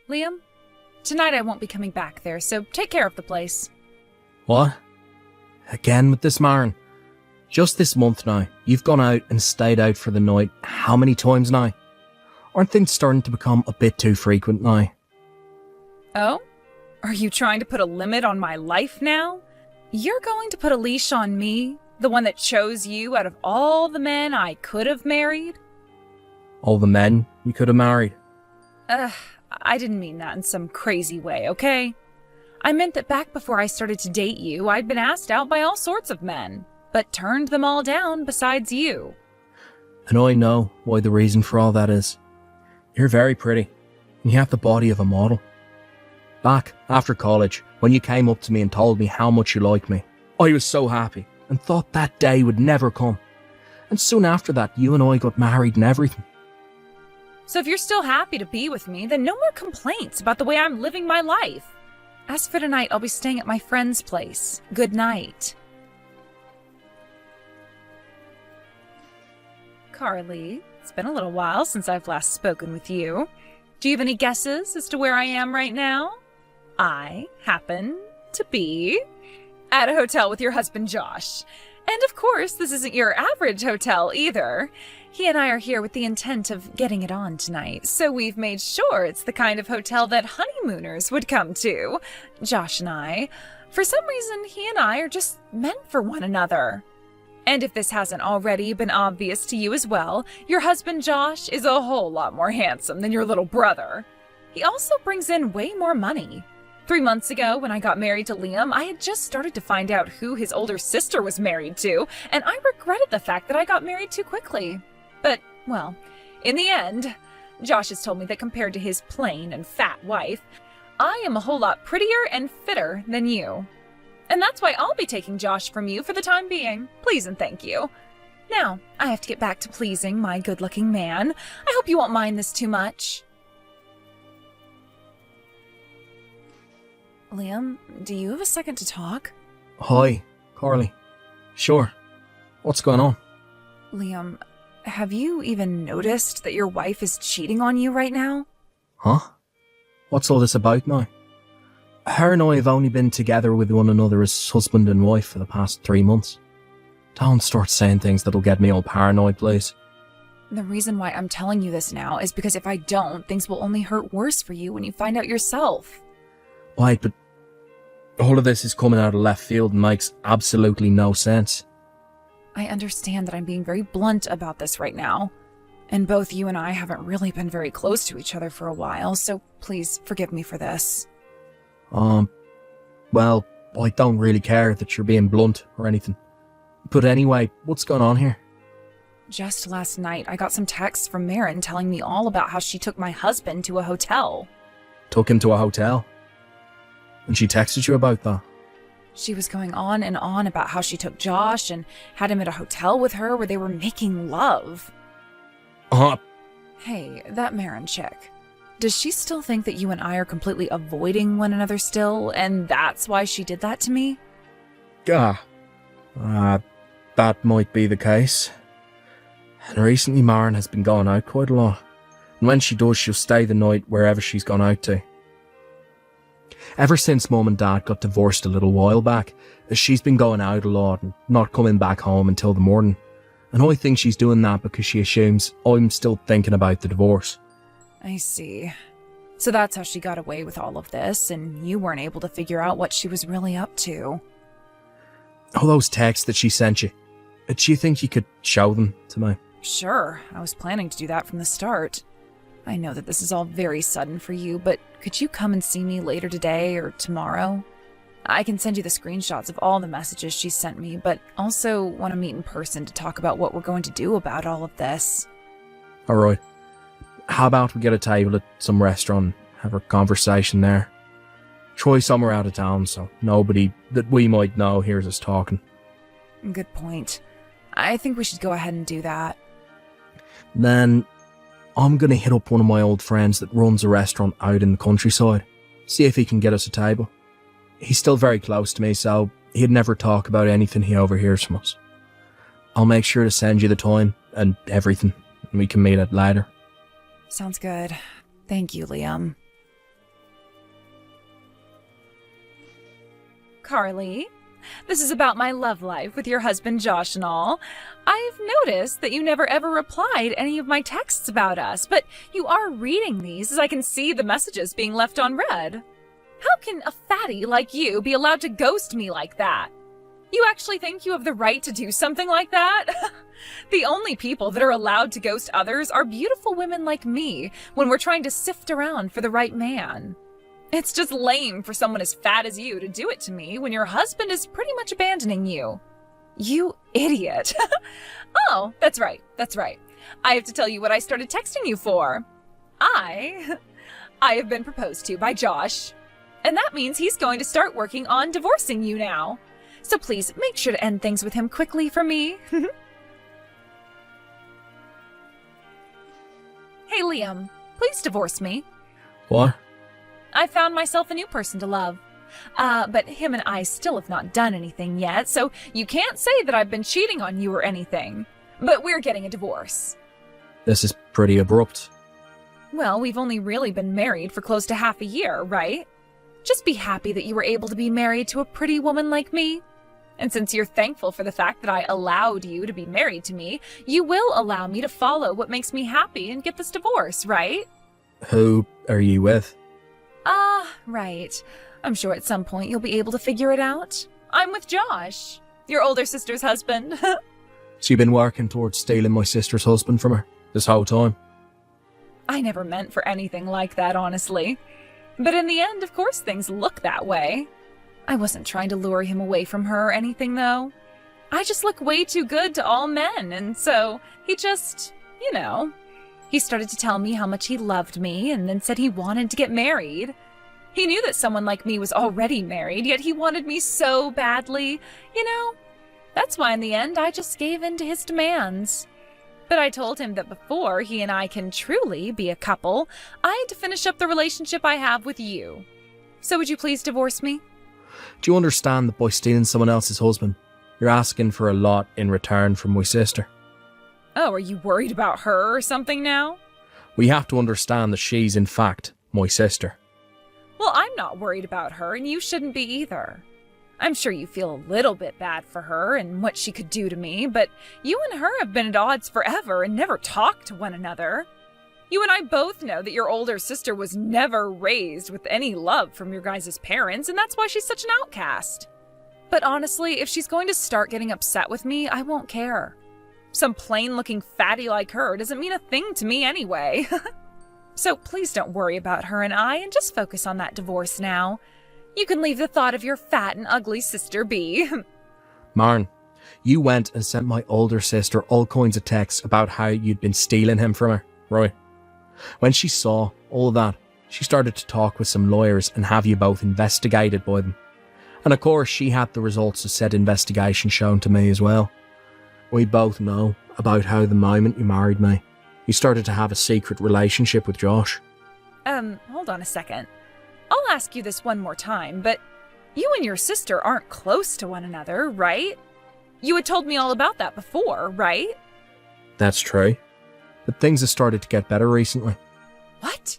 Liam, tonight I won't be coming back there, so take care of the place. What? Again with this Maren? Just this month now, you've gone out and stayed out for the night how many times now? Aren't things starting to become a bit too frequent now? Oh? Are you trying to put a limit on my life now? You're going to put a leash on me? The one that chose you out of all the men I could have married? All the men you could have married? I didn't mean that in some crazy way, okay? I meant that back before I started to date you, I'd been asked out by all sorts of men, but turned them all down besides you. And I know why the reason for all that is. You're very pretty, and you have the body of a model. Back after college, when you came up to me and told me how much you liked me, I was so happy and thought that day would never come. And soon after that, you and I got married and everything. So if you're still happy to be with me, then no more complaints about the way I'm living my life. As for tonight, I'll be staying at my friend's place. Good night. Carly, it's been a little while since I've last spoken with you. Do you have any guesses as to where I am right now? I happen to be at a hotel with your husband, Josh. And of course, this isn't your average hotel either. He and I are here with the intent of getting it on tonight, so we've made sure it's the kind of hotel that honeymooners would come to. Josh and I. For some reason, he and I are just meant for one another. And if this hasn't already been obvious to you as well, your husband Josh is a whole lot more handsome than your little brother. He also brings in way more money. 3 months ago, when I got married to Liam, I had just started to find out who his older sister was married to, and I regretted the fact that I got married too quickly. But, well, in the end, Josh has told me that compared to his plain and fat wife, I am a whole lot prettier and fitter than you. And that's why I'll be taking Josh from you for the time being. Please and thank you. Now, I have to get back to pleasing my good-looking man. I hope you won't mind this too much. Liam, do you have a second to talk? Hi, Carly. Sure. What's going on? Liam, have you even noticed that your wife is cheating on you right now? Huh? What's all this about now? Her and I have only been together with one another as husband and wife for the past 3 months. Don't start saying things that'll get me all paranoid, please. The reason why I'm telling you this now is because if I don't, things will only hurt worse for you when you find out yourself. Right, but all of this is coming out of left field and makes absolutely no sense. I understand that I'm being very blunt about this right now. And both you and I haven't really been very close to each other for a while, so please forgive me for this. Well, I don't really care that you're being blunt or anything. But anyway, what's going on here? Just last night, I got some texts from Maren telling me all about how she took my husband to a hotel. Took him to a hotel? And she texted you about that? She was going on and on about how she took Josh and had him at a hotel with her where they were making love. Hey, that Maren chick. Does she still think that you and I are completely avoiding one another still, and that's why she did that to me? That might be the case. And recently Maren has been going out quite a lot. And when she does, she'll stay the night wherever she's gone out to. Ever since Mum and Dad got divorced a little while back, she's been going out a lot and not coming back home until the morning. And I think she's doing that because she assumes I'm still thinking about the divorce. I see. So that's how she got away with all of this, and you weren't able to figure out what she was really up to. All those texts that she sent you, do you think you could show them to me? Sure, I was planning to do that from the start. I know that this is all very sudden for you, but could you come and see me later today or tomorrow? I can send you the screenshots of all the messages she sent me, but also want to meet in person to talk about what we're going to do about all of this. Alright. How about we get a table at some restaurant and have a conversation there? Try somewhere out of town so nobody that we might know hears us talking. Good point. I think we should go ahead and do that. Then I'm going to hit up one of my old friends that runs a restaurant out in the countryside. See if he can get us a table. He's still very close to me, so he'd never talk about anything he overhears from us. I'll make sure to send you the time and everything, and we can meet it later. Sounds good. Thank you, Liam. Carly. This is about my love life with your husband Josh and all. I've noticed that you never ever replied any of my texts about us, but you are reading these as I can see the messages being left unread. How can a fatty like you be allowed to ghost me like that? You actually think you have the right to do something like that? The only people that are allowed to ghost others are beautiful women like me when we're trying to sift around for the right man. It's just lame for someone as fat as you to do it to me when your husband is pretty much abandoning you. You idiot. Oh, that's right. I have to tell you what I started texting you for. I have been proposed to by Josh, and that means he's going to start working on divorcing you now. So please make sure to end things with him quickly for me. Hey, Liam, please divorce me. What? I found myself a new person to love. But him and I still have not done anything yet, so you can't say that I've been cheating on you or anything. But we're getting a divorce. This is pretty abrupt. Well, we've only really been married for close to half a year, right? Just be happy that you were able to be married to a pretty woman like me. And since you're thankful for the fact that I allowed you to be married to me, you will allow me to follow what makes me happy and get this divorce, right? Who are you with? Right. I'm sure at some point you'll be able to figure it out. I'm with Josh, your older sister's husband. So you've been working towards stealing my sister's husband from her this whole time? I never meant for anything like that, honestly. But in the end, of course, things look that way. I wasn't trying to lure him away from her or anything, though. I just look way too good to all men, and so he just, he started to tell me how much he loved me and then said he wanted to get married. He knew that someone like me was already married, yet he wanted me so badly. That's why in the end I just gave in to his demands. But I told him that before he and I can truly be a couple, I had to finish up the relationship I have with you. So would you please divorce me? Do you understand that by stealing someone else's husband, you're asking for a lot in return from my sister? Oh, are you worried about her or something now? We have to understand that she's in fact my sister. Well, I'm not worried about her, and you shouldn't be either. I'm sure you feel a little bit bad for her and what she could do to me, but you and her have been at odds forever and never talked to one another. You and I both know that your older sister was never raised with any love from your guys' parents, and that's why she's such an outcast. But honestly, if she's going to start getting upset with me, I won't care. Some plain-looking fatty like her doesn't mean a thing to me anyway. So please don't worry about her and I, and just focus on that divorce now. You can leave the thought of your fat and ugly sister be. Marn, you went and sent my older sister all kinds of texts about how you'd been stealing him from her, right? When she saw all that, she started to talk with some lawyers and have you both investigated by them. And of course, she had the results of said investigation shown to me as well. We both know about how the moment you married me, you started to have a secret relationship with Josh. Hold on a second. I'll ask you this one more time, but you and your sister aren't close to one another, right? You had told me all about that before, right? That's true. But things have started to get better recently. What?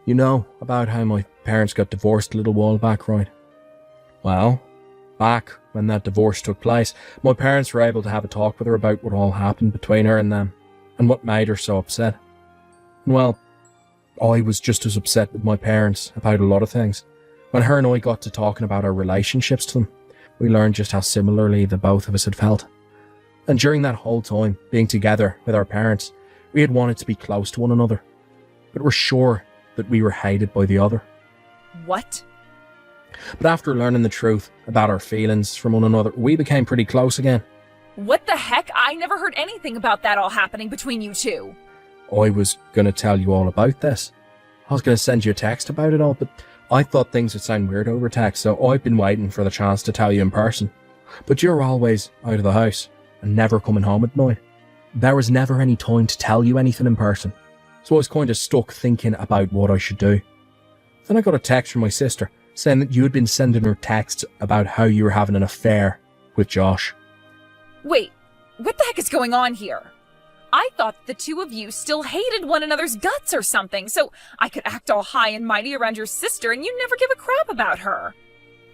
You know about how my parents got divorced a little while back, right? Well, back when that divorce took place, my parents were able to have a talk with her about what all happened between her and them, and what made her so upset. And well, I was just as upset with my parents about a lot of things. When her and I got to talking about our relationships to them, we learned just how similarly the both of us had felt. And during that whole time, being together with our parents, we had wanted to be close to one another, but were sure that we were hated by the other. What? But after learning the truth about our feelings from one another, we became pretty close again. What the heck? I never heard anything about that all happening between you two. I was going to tell you all about this. I was going to send you a text about it all, but I thought things would sound weird over text, so I've been waiting for the chance to tell you in person. But you're always out of the house and never coming home at night. There was never any time to tell you anything in person, so I was kind of stuck thinking about what I should do. Then I got a text from my sister saying that you had been sending her texts about how you were having an affair with Josh. Wait, what the heck is going on here? I thought the two of you still hated one another's guts or something, so I could act all high and mighty around your sister and you'd never give a crap about her.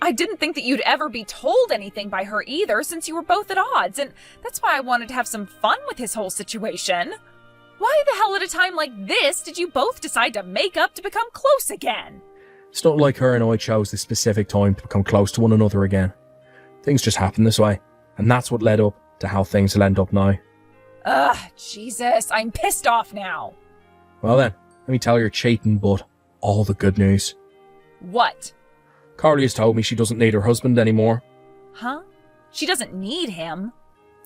I didn't think that you'd ever be told anything by her either, since you were both at odds, and that's why I wanted to have some fun with his whole situation. Why the hell at a time like this did you both decide to make up to become close again? It's not like her and I chose this specific time to become close to one another again. Things just happened this way, and that's what led up to how things will end up now. Ugh, Jesus, I'm pissed off now. Well then, let me tell your cheating butt all the good news. What? Carly has told me she doesn't need her husband anymore. Huh? She doesn't need him.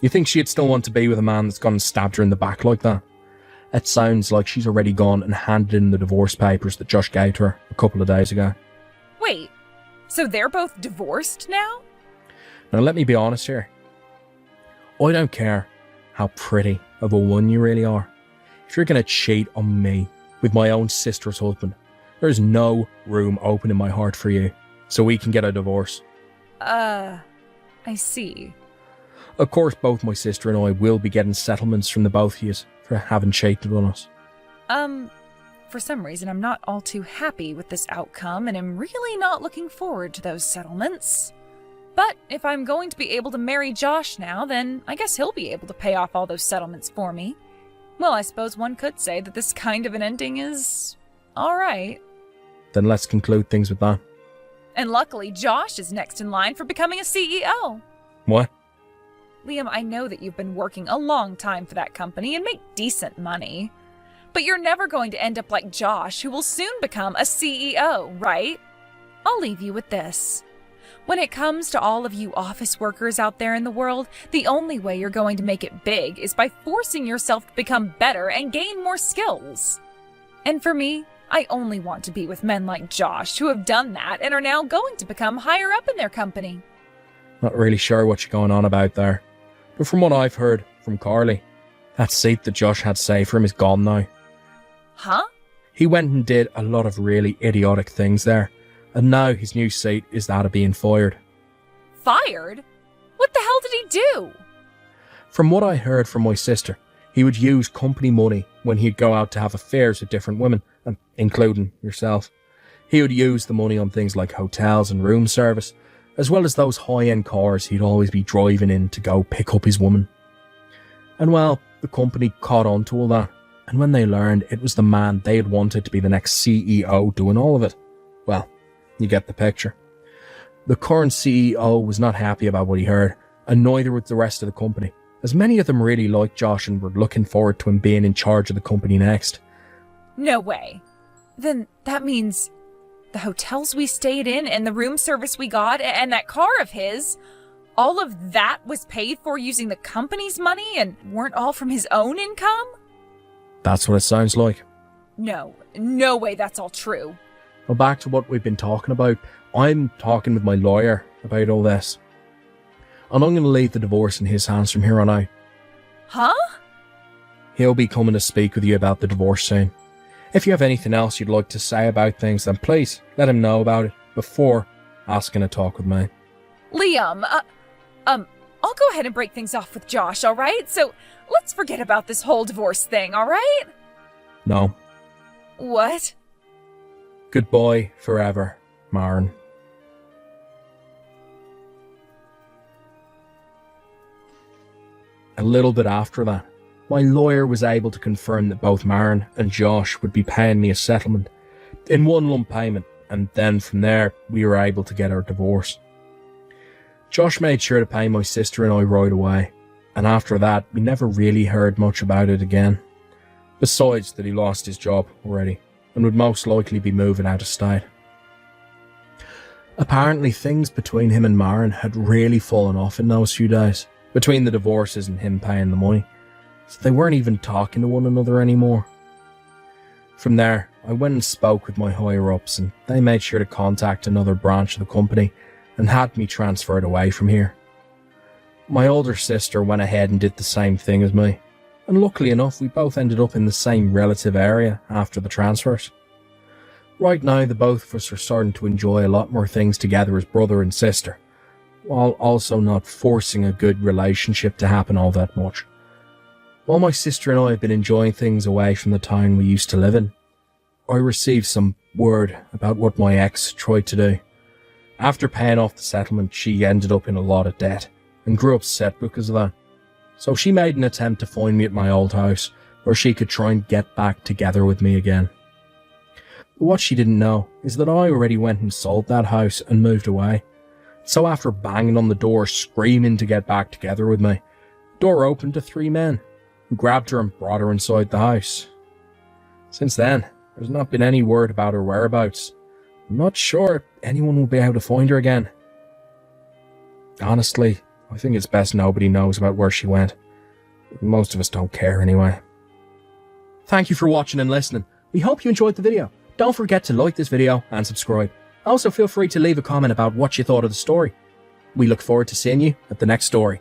You think she'd still want to be with a man that's gone and stabbed her in the back like that? It sounds like she's already gone and handed in the divorce papers that Josh gave to her a couple of days ago. Wait, so they're both divorced now? Now let me be honest here. I don't care how pretty of a woman you really are. If you're going to cheat on me with my own sister's husband, there's no room open in my heart for you, so we can get a divorce. I see. Of course, both my sister and I will be getting settlements from the both of you for having cheated on us. For some reason I'm not all too happy with this outcome, and am really not looking forward to those settlements. But if I'm going to be able to marry Josh now, then I guess he'll be able to pay off all those settlements for me. Well, I suppose one could say that this kind of an ending is alright. Then let's conclude things with that. And luckily, Josh is next in line for becoming a CEO. What? Liam, I know that you've been working a long time for that company and make decent money. But you're never going to end up like Josh, who will soon become a CEO, right? I'll leave you with this. When it comes to all of you office workers out there in the world, the only way you're going to make it big is by forcing yourself to become better and gain more skills. And for me, I only want to be with men like Josh who have done that and are now going to become higher up in their company. Not really sure what you're going on about there. But from what I've heard from Carly, that seat that Josh had saved for him is gone now. Huh? He went and did a lot of really idiotic things there, and now his new seat is that of being fired. Fired? What the hell did he do? From what I heard from my sister, he would use company money when he'd go out to have affairs with different women, and including yourself. He would use the money on things like hotels and room service, as well as those high-end cars he'd always be driving in to go pick up his woman. And well, the company caught on to all that, and when they learned it was the man they had wanted to be the next CEO doing all of it, well, you get the picture. The current CEO was not happy about what he heard, and neither was the rest of the company, as many of them really liked Josh and were looking forward to him being in charge of the company next. No way. Then that means the hotels we stayed in and the room service we got and that car of his, all of that was paid for using the company's money and weren't all from his own income? That's what it sounds like. No way that's all true. Well, back to what we've been talking about. I'm talking with my lawyer about all this. And I'm going to leave the divorce in his hands from here on out. Huh? He'll be coming to speak with you about the divorce soon. If you have anything else you'd like to say about things, then please let him know about it before asking to talk with me. Liam, I'll go ahead and break things off with Josh, alright? So let's forget about this whole divorce thing, alright? No. What? Goodbye forever, Maren. A little bit after that, my lawyer was able to confirm that both Maren and Josh would be paying me a settlement in one lump payment, and then from there we were able to get our divorce. Josh made sure to pay my sister and I right away, and after that we never really heard much about it again, besides that he lost his job already and would most likely be moving out of state. Apparently things between him and Maren had really fallen off in those few days, between the divorces and him paying the money, so they weren't even talking to one another anymore. From there, I went and spoke with my higher-ups, and they made sure to contact another branch of the company and had me transferred away from here. My older sister went ahead and did the same thing as me, and luckily enough we both ended up in the same relative area after the transfers. Right now the both of us are starting to enjoy a lot more things together as brother and sister, while also not forcing a good relationship to happen all that much. While my sister and I have been enjoying things away from the town we used to live in, I received some word about what my ex tried to do. After paying off the settlement, she ended up in a lot of debt and grew upset because of that. So she made an attempt to find me at my old house where she could try and get back together with me again. But what she didn't know is that I already went and sold that house and moved away. So after banging on the door, screaming to get back together with me, the door opened to 3 men who grabbed her and brought her inside the house. Since then, there's not been any word about her whereabouts. I'm not sure if anyone will be able to find her again. Honestly, I think it's best nobody knows about where she went. Most of us don't care anyway. Thank you for watching and listening. We hope you enjoyed the video. Don't forget to like this video and subscribe. Also feel free to leave a comment about what you thought of the story. We look forward to seeing you at the next story.